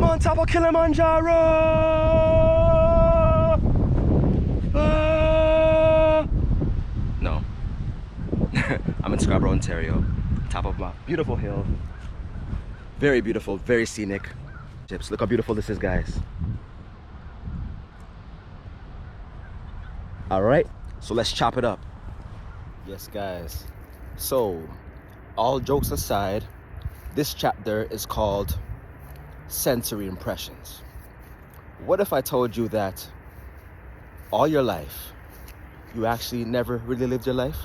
on top of Kilimanjaro. No. I'm in Scarborough, Ontario, top of a beautiful hill. Very beautiful, very scenic. Look how beautiful this is, guys. All right, so let's chop it up. Yes, guys. So, all jokes aside, this chapter is called Sensory Impressions. What if I told you that all your life, you actually never really lived your life?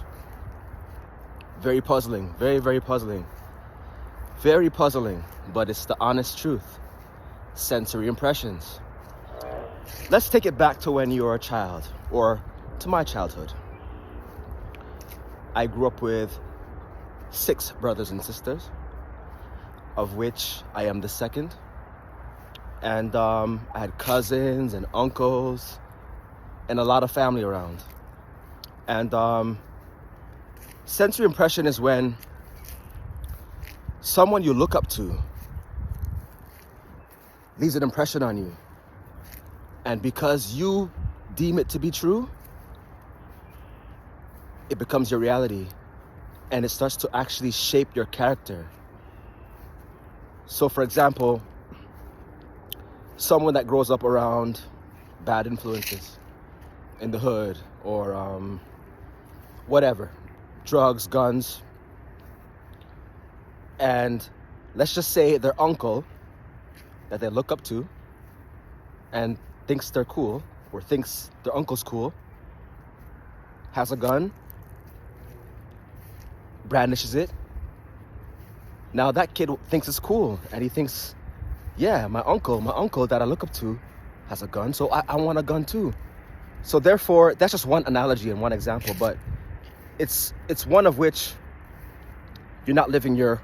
Very puzzling, very, very puzzling. Very puzzling, but it's the honest truth. Sensory impressions. Let's take it back to when you were a child, or to my childhood. I grew up with 6 brothers and sisters, of which I am the second. And I had cousins and uncles and a lot of family around. And sensory impression is when someone you look up to leaves an impression on you. And because you deem it to be true, it becomes your reality. And it starts to actually shape your character. So for example, someone that grows up around bad influences in the hood, or whatever, drugs, guns, and let's just say their uncle that they look up to and thinks they're cool, or thinks their uncle's cool, has a gun, brandishes it. Now that kid thinks it's cool, and he thinks, yeah, my uncle that I look up to has a gun, so I want a gun too. So therefore, that's just one analogy and one example, but it's one of which you're not living your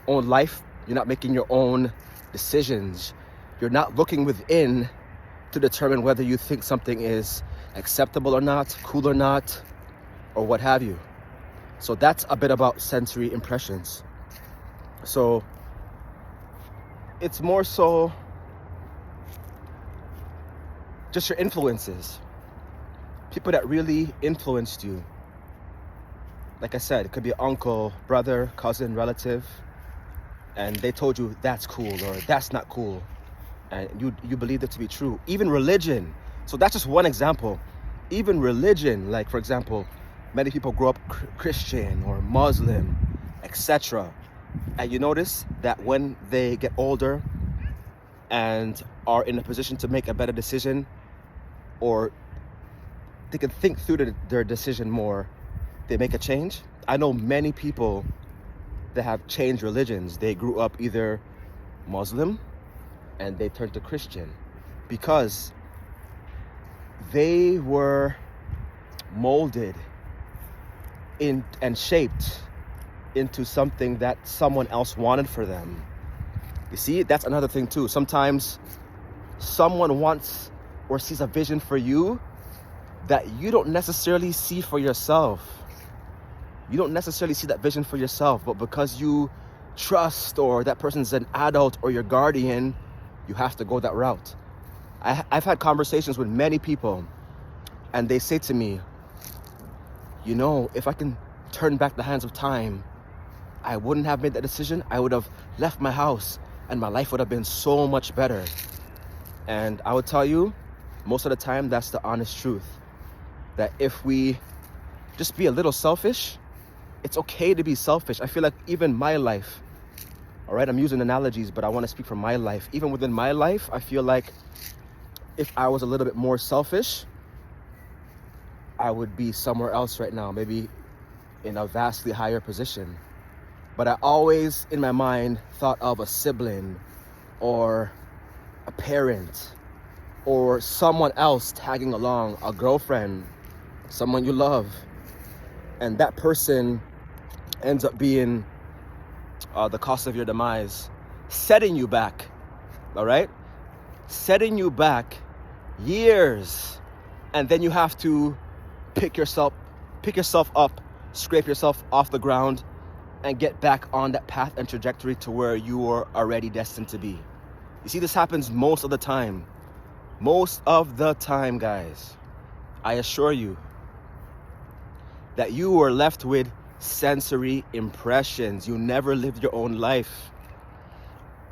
own life, you're not making your own decisions, you're not looking within to determine whether you think something is acceptable or not, cool or not, or what have you. So that's a bit about sensory impressions. So it's more so just your influences, people that really influenced you. Like I said, it could be uncle, brother, cousin, relative, and they told you that's cool or that's not cool, and you believed it to be true. Even religion. So that's just one example. Even religion, like for example, many people grow up Christian or Muslim, etc. And you notice that when they get older and are in a position to make a better decision, or they can think through their decision more, they make a change. I know many people that have changed religions. They grew up either Muslim and they turned to Christian because they were molded in and shaped into something that someone else wanted for them. You see, that's another thing too. Sometimes someone wants or sees a vision for you that you don't necessarily see for yourself. You don't necessarily see that vision for yourself, but because you trust, or that person's an adult or your guardian, you have to go that route. I've had conversations with many people, and they say to me, you know, if I can turn back the hands of time, I wouldn't have made that decision. I would have left my house and my life would have been so much better. And I would tell you, most of the time, that's the honest truth. That if we just be a little selfish, it's okay to be selfish. I feel like even my life, all right, I'm using analogies, but I want to speak from my life. Even within my life, I feel like if I was a little bit more selfish, I would be somewhere else right now, maybe in a vastly higher position. But I always, in my mind, thought of a sibling or a parent or someone else tagging along, a girlfriend, someone you love. And that person ends up being the cost of your demise, setting you back, all right? Setting you back years. And then you have to pick yourself up, scrape yourself off the ground, and get back on that path and trajectory to where you were already destined to be. You see, this happens most of the time. Most of the time, guys. I assure you that you were left with sensory impressions. You never lived your own life.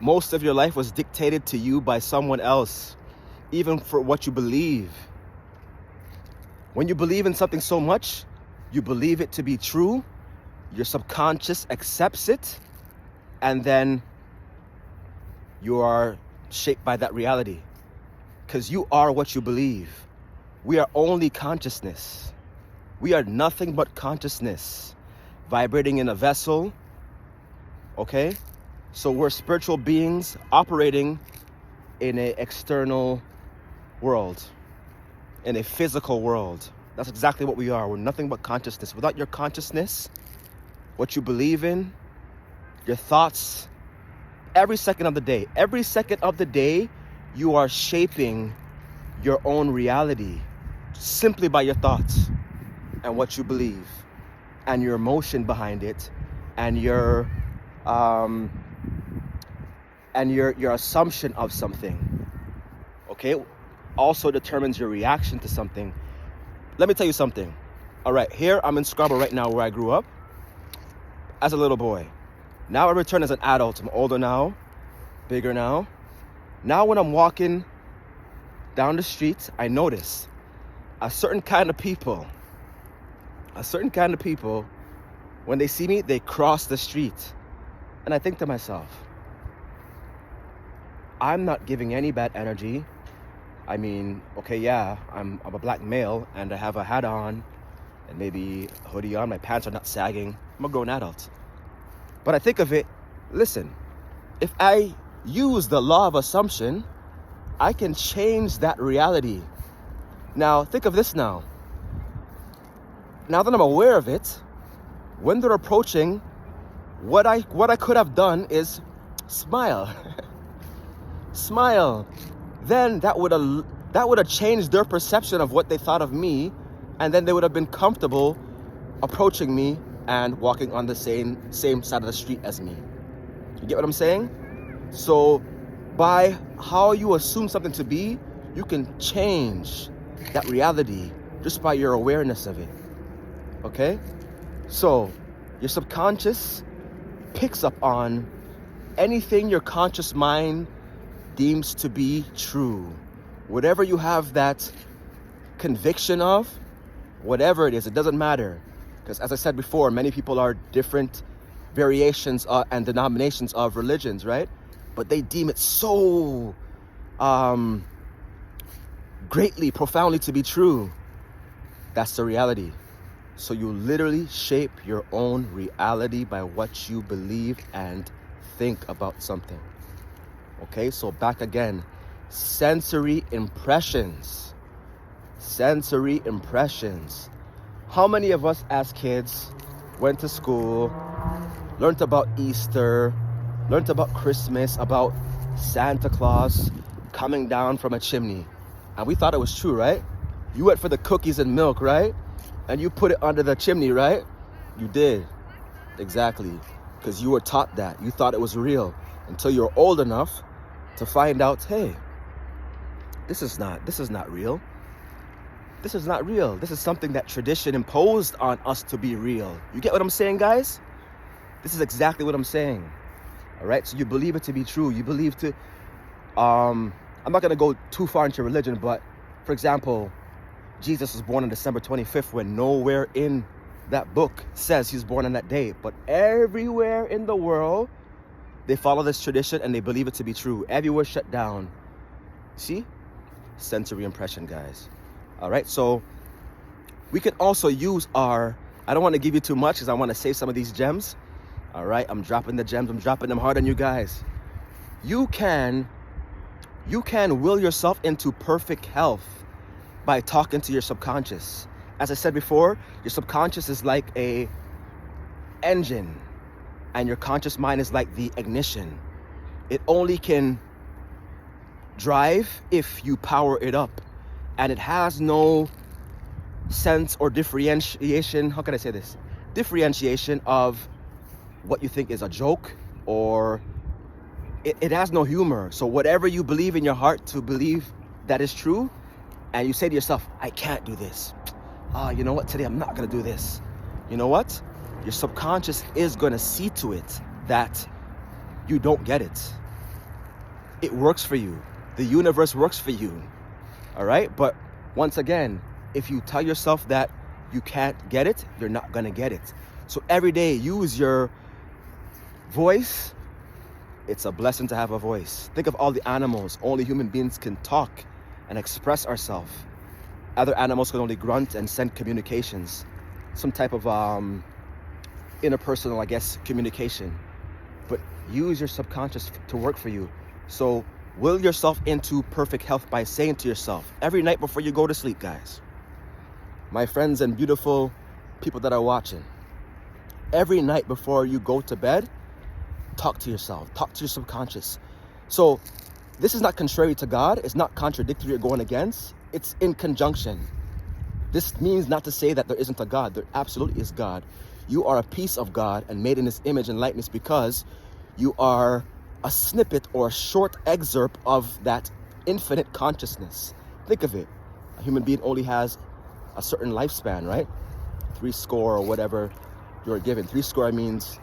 Most of your life was dictated to you by someone else, even for what you believe. When you believe in something so much, you believe it to be true, your subconscious accepts it, and then you are shaped by that reality. Because you are what you believe. We are only consciousness. We are nothing but consciousness vibrating in a vessel, okay? So we're spiritual beings operating in an external world, in a physical world. That's exactly what we are. We're nothing but consciousness. Without your consciousness, what you believe in, your thoughts, every second of the day, you are shaping your own reality simply by your thoughts and what you believe and your emotion behind it and your assumption of something, okay, also determines your reaction to something. Let me tell you something. All right, here I'm in Scarborough right now, where I grew up as a little boy. Now I return as an adult. I'm older now, bigger now. Now when I'm walking down the street, I notice a certain kind of people, when they see me, they cross the street. And I think to myself, I'm not giving any bad energy. I mean, okay, yeah, I'm a black male and I have a hat on and maybe a hoodie on. My pants are not sagging. I'm a grown adult. But I think of it, listen, if I use the law of assumption, I can change that reality. Now, think of this now. Now that I'm aware of it, when they're approaching, what I could have done is smile. Smile. Then that would have changed their perception of what they thought of me, and then they would have been comfortable approaching me and walking on the same side of the street as me. You get what I'm saying? So by how you assume something to be, you can change that reality just by your awareness of it. Okay? So your subconscious picks up on anything your conscious mind deems to be true. Whatever you have that conviction of, whatever it is, it doesn't matter. Because as I said before, many people are different variations and denominations of religions, right? But they deem it so greatly, profoundly to be true. That's the reality. So you literally shape your own reality by what you believe and think about something. Okay, so back again. Sensory impressions. Sensory impressions. How many of us as kids went to school, learned about Easter, learned about Christmas, about Santa Claus coming down from a chimney? And we thought it was true, right? You went for the cookies and milk, right? And you put it under the chimney, right? You did. Exactly. Because you were taught that. You thought it was real until you were old enough to find out, hey, this is not real. This is not real. This is something that tradition imposed on us to be real. You get what I'm saying, guys? This is exactly what I'm saying. All right? So you believe it to be true. You believe to, I'm not going to go too far into religion, but for example, Jesus was born on December 25th when nowhere in that book says he was born on that day. But everywhere in the world, they follow this tradition and they believe it to be true. Everywhere shut down. See? Sensory impression, guys. All right, so we can also use I don't want to give you too much because I want to save some of these gems. All right, I'm dropping the gems. I'm dropping them hard on you guys. You can will yourself into perfect health by talking to your subconscious. As I said before, your subconscious is like a engine and your conscious mind is like the ignition. It only can drive if you power it up. And it has no sense or differentiation. How can I say this? Differentiation of what you think is a joke or it has no humor. So whatever you believe in your heart to believe that is true, and you say to yourself, I can't do this. You know what? Today I'm not going to do this. You know what? Your subconscious is going to see to it that you don't get it. It works for you. The universe works for you. All right? But once again, if you tell yourself that you can't get it, you're not going to get it. So every day, use your voice. It's a blessing to have a voice. Think of all the animals. Only human beings can talk and express ourselves. Other animals can only grunt and send communications. Some type of interpersonal, I guess, communication. But use your subconscious to work for you. So will yourself into perfect health by saying to yourself, every night before you go to sleep, guys, my friends and beautiful people that are watching, every night before you go to bed, talk to yourself, talk to your subconscious. So this is not contrary to God. It's not contradictory or going against. It's in conjunction. This means not to say that there isn't a God. There absolutely is God. You are a piece of God and made in his image and likeness because you are a snippet or a short excerpt of that infinite consciousness. Think of it. A human being only has a certain lifespan, right? 70 or whatever you're given. 70 means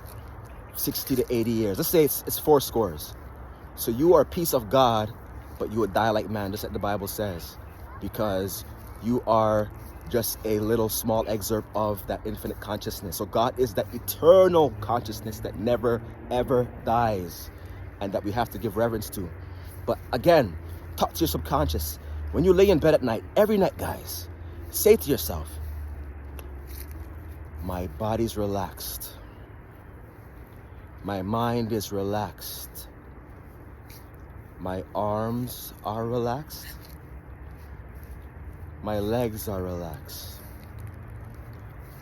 60 to 80 years. Let's say it's 70. So you are a piece of God, but you would die like man, just like the Bible says, because you are just a little small excerpt of that infinite consciousness. So God is that eternal consciousness that never, ever dies and that we have to give reverence to. But again, talk to your subconscious. When you lay in bed at night, every night, guys, say to yourself, my body's relaxed. My mind is relaxed. My arms are relaxed. My legs are relaxed.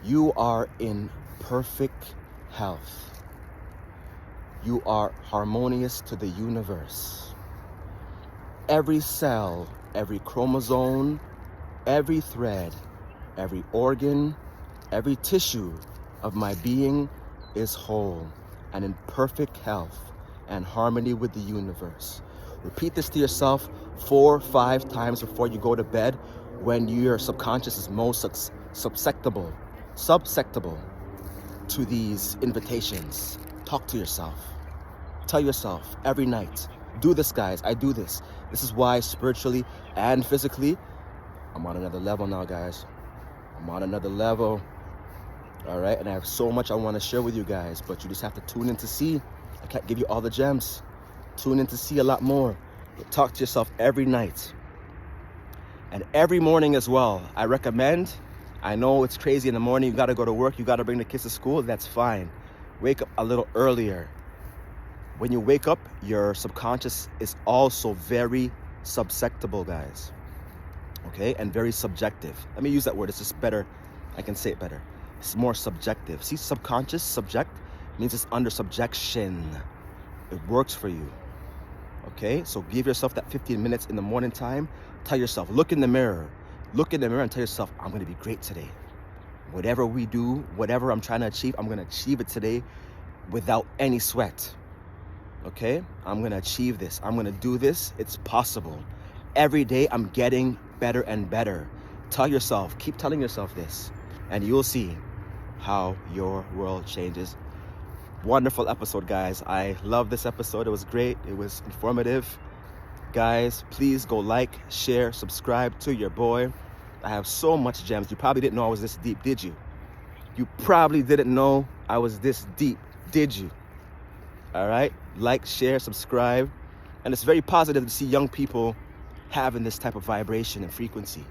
You are in perfect health. You are harmonious to the universe. Every cell, every chromosome, every thread, every organ, every tissue of my being is whole and in perfect health and harmony with the universe. Repeat this to yourself 4 or 5 times before you go to bed when your subconscious is most susceptible to these invitations. Talk to yourself. Tell yourself every night. Do this, guys. I do this. This is why spiritually and physically, I'm on another level now, guys. I'm on another level. All right, and I have so much I want to share with you guys, but you just have to tune in to see. I can't give you all the gems. Tune in to see a lot more. But talk to yourself every night. And every morning as well. I recommend, I know it's crazy in the morning, you got to go to work, you got to bring the kids to school, that's fine. Wake up a little earlier. When you wake up, your subconscious is also very susceptible, guys. Okay, and very subjective. Let me use that word, it's just better. I can say it better. It's more subjective. See, subconscious, subject, means it's under subjection. It works for you. Okay, so give yourself that 15 minutes in the morning time. Tell yourself, look in the mirror. Look in the mirror and tell yourself, I'm going to be great today. Whatever we do, whatever I'm trying to achieve, I'm going to achieve it today without any sweat. Okay, I'm going to achieve this. I'm going to do this. It's possible. Every day I'm getting better and better. Tell yourself, keep telling yourself this, and you'll see how your world changes. Wonderful episode, guys. I love this episode. It was great. It was informative. Guys, please go like, share, subscribe to your boy. I have so much gems. You probably didn't know I was this deep, did you? You probably didn't know I was this deep, did you? All right? Like, share, subscribe. And it's very positive to see young people having this type of vibration and frequency.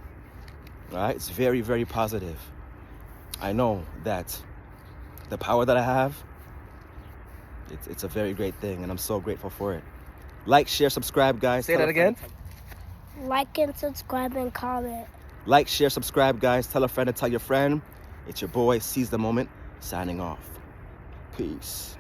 All right? It's very, very positive. I know that the power that I have, it's a very great thing, and I'm so grateful for it. Like, share, subscribe, guys. Say that again. Like and subscribe and comment. Like, share, subscribe, guys. Tell a friend and tell your friend. It's your boy, Seize the Moment, signing off. Peace.